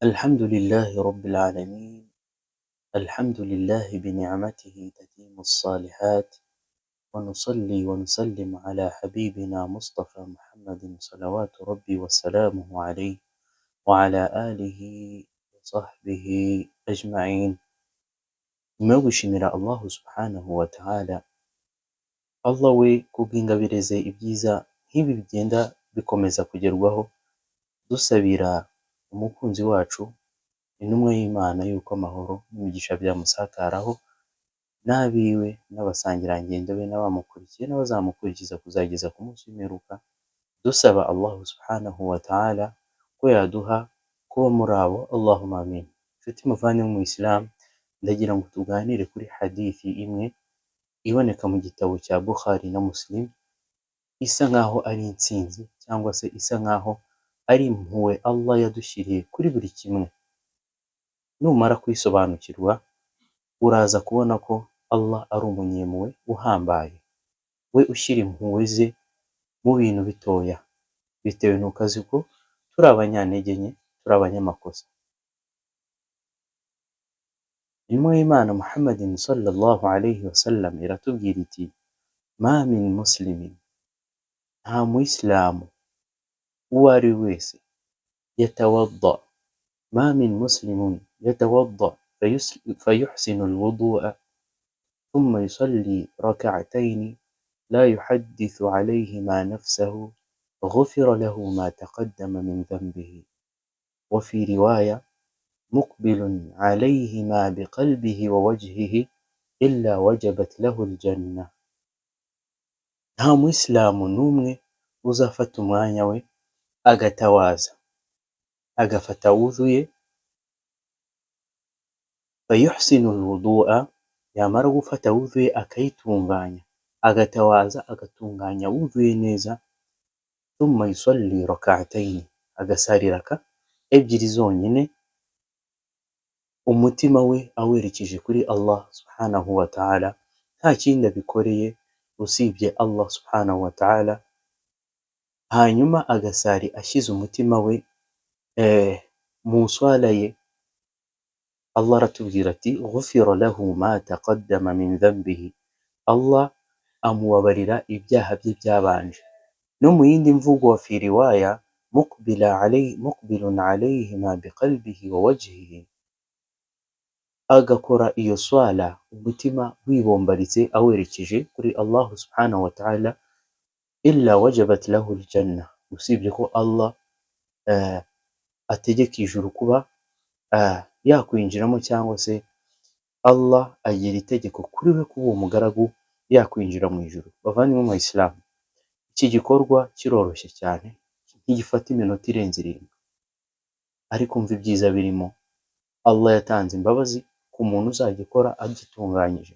الحمد لله رب العالمين. الحمد لله بنعمته تتم الصالحات، ونصلي ونسلم على حبيبنا مصطفى محمد صلوات ربي وسلامه عليه وعلى آله وصحبه أجمعين. nyuma yo gushimira Allah subhanahu wa ta'ala, Allah we kubw'ingabire ze ibyiza nk'ibi bigenda bikomeza kugerwaho, dusabira umukunzi wacu intumwa y'Imana yuko amahoro n'imigisha byamusakaraho, n'abiwe n'abasangirangendo be n'abamukurikiye n'abazamukurikiza kuzageza ku munsi w'imperuka, dusaba Allah subhanahu wa ta'ala ko yaduha kuba muri abo. Allahumma amin. Nshuti muvandimwe mu Islam, ndagira ngo tuganire kuri hadithi imwe iboneka mu gitabo cya Bukhari na Muslim, isa nkaho ari intsinzi cyangwa se isa nkaho ari impuhwe Allah yadushyiriye kuri buri kimwe. Numara kuyisobanukirwa uraza kubona ko Allah ari umunyempuhwe uhambaye, we ushyira impuhwe ze mu bintu bitoya, bitewe n'uko azi ko turi abanyantege nke, turi abanyamakosa. Intumwa y'Imana Muhammadin sallallahu alayhi wa sallam iratubwira iti: ma min muslimin, nta muyisilamu uwo ari we wese, yatawadda, ma min muslimun yatawadda fayuhsinu alwudu'a thumma yusalli rak'atayn la yuhaddithu alayhima nafsahu غفر له ما تقدم من ذنبه وفي رواية مقبل عليهما بقلبه ووجهه إلا وجبت له الجنة. nta muyisilamu n'umwe uzafata umwanya we agatawaza, agafata wuzuye, fayuhsinu alwudu'a, yamara gufata wuzuye akayitunganya, agatawaza agatunganya wuzuye neza, thumma yusalli rak'atayn, agasari raka ebyiri zonyine, umutima we awerekeje kuri Allah subhanahu wa ta'ala, nta kindi abikoreye usibye Allah subhanahu wa ta'ala. Hanyuma agasari ashyize umutima we mu swala ye, Allah aratubwira ati: غفر له ما تقدم من ذنبه, Allah amubabarira ibyaha bye byabanje. No mu yindi mvugo, wa fi riwaya muqbilun alayhima biqalbihi wa wajhihi, agakora iyo swala umutima wibombaritse awerekeje kuri Allah subhanahu wa ta'ala, illa wajabat lahu aljanna, usibye ko Allah ategeka ijuru kuba yakwinjiramo, cyangwa se Allah agira itegeko kuri we kuba uwo mugaragu yakwinjira mu ijuru. Bavandimwe mu Islam, iki gikorwa kiroroshye cyane, ntigifata iminota irenze 7, ariko umva ibyiza birimo. Allah yatanze imbabazi ku muntu uzagikora agitunganyije.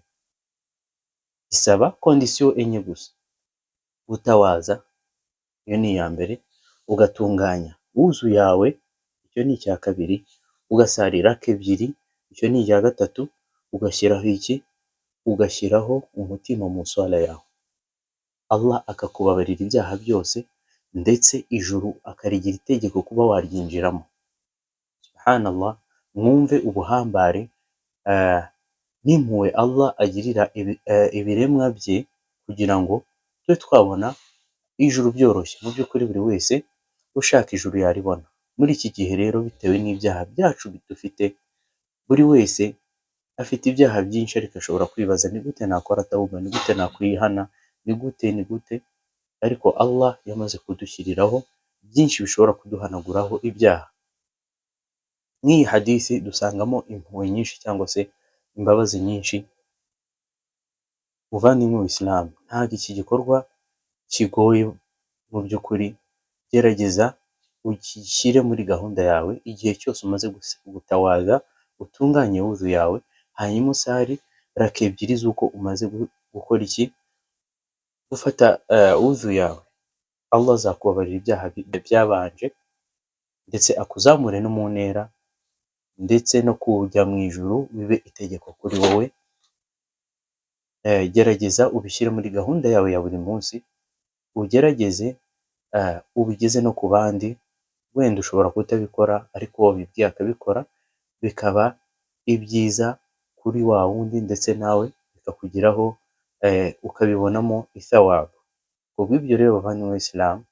Isaba kondisiyo enye gusa: gutawaza, iyo ni iya mbere; ugatunganya wuzu yawe, icyo ni icya kabiri; ugasarira ebyiri, icyo ni icya gatatu; ugashyiraho iki? Ugashyiraho umutima mu swala yawe. Allah akakubabarira ibyaha byose, ndetse ijuru akarigira itegeko kuba waryinjiramo. Subhanallah, mwumve ubuhambare n'impuhwe Allah agirira ibiremwa bye, kugira ngo tube twabona ijuru byoroshye. Mu by'ukuri buri wese ushaka ijuru yaribona. Muri iki gihe rero, bitewe n'ibyaha byacu dufite, buri wese afite ibyaha byinshi, ariko ashobora kwibaza: ni gute nakora tawuba? Ni gute nakwihana? Ni gute? Ariko Allah yamaze kudushyiriraho byinshi bishobora kuduhanaguraho ibyaha. Nk'iyi hadithi dusangamo impuhwe nyinshi, cyangwa se imbabazi nyinshi. Muvandimwe mu Islam, ntabwo iki gikorwa kigoye mu by'ukuri. Gerageza ugishyire muri gahunda yawe, igihe cyose umaze gutawaza, utunganye wuzu yawe, hanyuma usari raka ebyiri z'uko umaze gukora iki? Gufata wuzu yawe. Allah azakubabarira ibyaha byabanje, ndetse akuzamure no mu ntera, ndetse no kujya mu ijuru bibe itegeko kuri wowe. Gerageza ubishyire muri gahunda yawe ya buri munsi, ugerageze ubigeze no ku bandi, wenda ushobora kutabikora ariko uwo wabibwiye akabikora, bikaba ibyiza kuri wa wundi ndetse nawe bikakugiraho, ukabibonamo ithawabu. Kubw'ibyo rero bavandimwe b'Isilamu,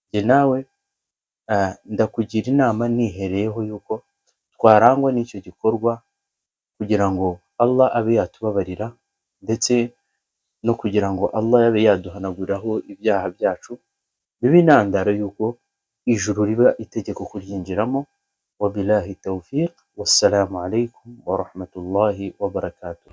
njye nawe ndakugira inama nihereyeho yuko twarangwa n'icyo gikorwa kugira ngo Allah abe yatubabarira, ndetse no kugira ngo Allah abe yaduhanaguriraho ibyaha byacu, bibe intandaro yuko ijuru riba itegeko kuryinjiramo. Wabillahi tawfiq, wassalamu alaikum wa rahmatullahi wa barakatuh.